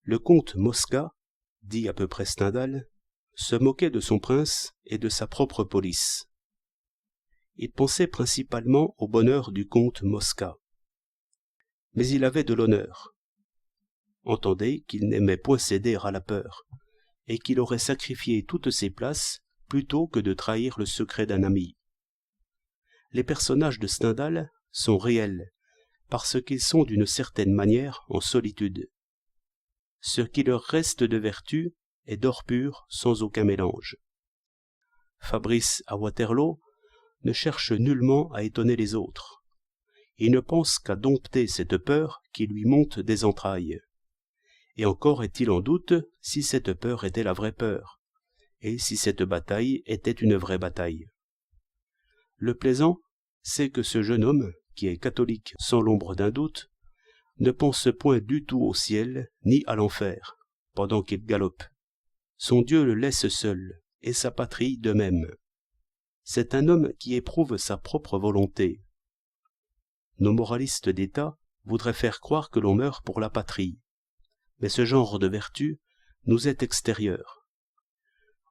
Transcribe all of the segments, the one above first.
Le comte Mosca, dit à peu près Stendhal, se moquait de son prince et de sa propre police. Il pensait principalement au bonheur du comte Mosca. Mais il avait de l'honneur. Entendez qu'il n'aimait point céder à la peur, et qu'il aurait sacrifié toutes ses places plutôt que de trahir le secret d'un ami. Les personnages de Stendhal sont réels, parce qu'ils sont d'une certaine manière en solitude. Ce qui leur reste de vertu est d'or pur sans aucun mélange. Fabrice à Waterloo ne cherche nullement à étonner les autres. Il ne pense qu'à dompter cette peur qui lui monte des entrailles. Et encore est-il en doute si cette peur était la vraie peur, et si cette bataille était une vraie bataille. Le plaisant, c'est que ce jeune homme, qui est catholique sans l'ombre d'un doute, ne pense point du tout au ciel ni à l'enfer, pendant qu'il galope. Son Dieu le laisse seul, et sa patrie de même. C'est un homme qui éprouve sa propre volonté. Nos moralistes d'État voudraient faire croire que l'on meurt pour la patrie, mais ce genre de vertu nous est extérieur.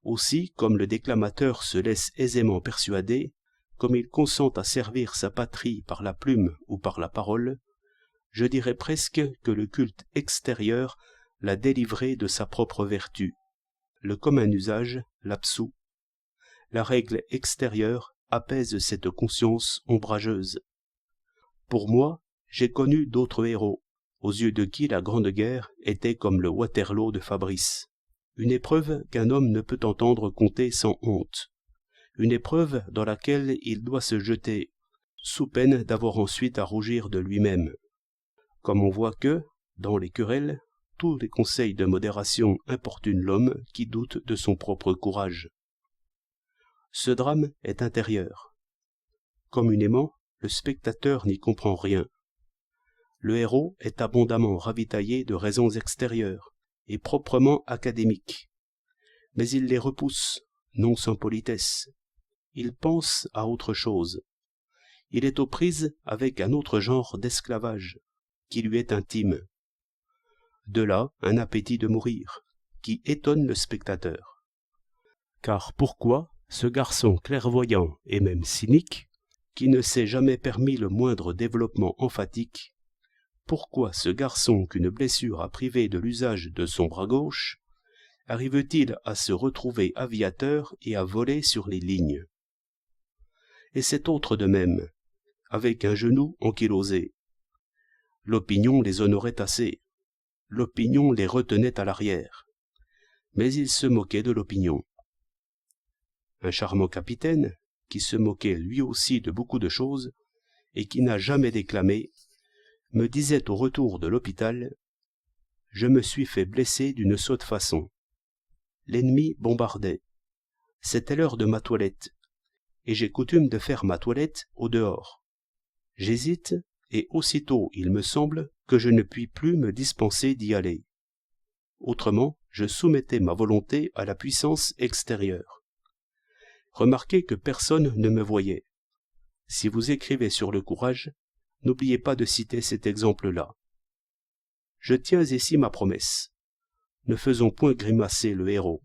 Aussi, comme le déclamateur se laisse aisément persuader, comme il consent à servir sa patrie par la plume ou par la parole, je dirais presque que le culte extérieur l'a délivré de sa propre vertu. Le commun usage l'absout. La règle extérieure apaise cette conscience ombrageuse. Pour moi, j'ai connu d'autres héros, aux yeux de qui la Grande Guerre était comme le Waterloo de Fabrice, une épreuve qu'un homme ne peut entendre conter sans honte, une épreuve dans laquelle il doit se jeter, sous peine d'avoir ensuite à rougir de lui-même. Comme on voit que, dans les querelles, tous les conseils de modération importunent l'homme qui doute de son propre courage. Ce drame est intérieur. Communément, le spectateur n'y comprend rien. Le héros est abondamment ravitaillé de raisons extérieures et proprement académiques, mais il les repousse, non sans politesse. Il pense à autre chose. Il est aux prises avec un autre genre d'esclavage, qui lui est intime. De là un appétit de mourir, qui étonne le spectateur. Car pourquoi ce garçon clairvoyant et même cynique, qui ne s'est jamais permis le moindre développement emphatique, pourquoi ce garçon qu'une blessure a privé de l'usage de son bras gauche, arrive-t-il à se retrouver aviateur et à voler sur les lignes? Et cet autre de même, avec un genou ankylosé. L'opinion les honorait assez, l'opinion les retenait à l'arrière, mais il se moquait de l'opinion. Un charmant capitaine, qui se moquait lui aussi de beaucoup de choses, et qui n'a jamais déclamé, me disait au retour de l'hôpital « Je me suis fait blesser d'une sotte façon. L'ennemi bombardait. C'était l'heure de ma toilette, et j'ai coutume de faire ma toilette au dehors. J'hésite, et aussitôt il me semble que je ne puis plus me dispenser d'y aller. Autrement, je soumettais ma volonté à la puissance extérieure. Remarquez que personne ne me voyait. Si vous écrivez sur le courage, n'oubliez pas de citer cet exemple-là. Je tiens ici ma promesse. Ne faisons point grimacer le héros.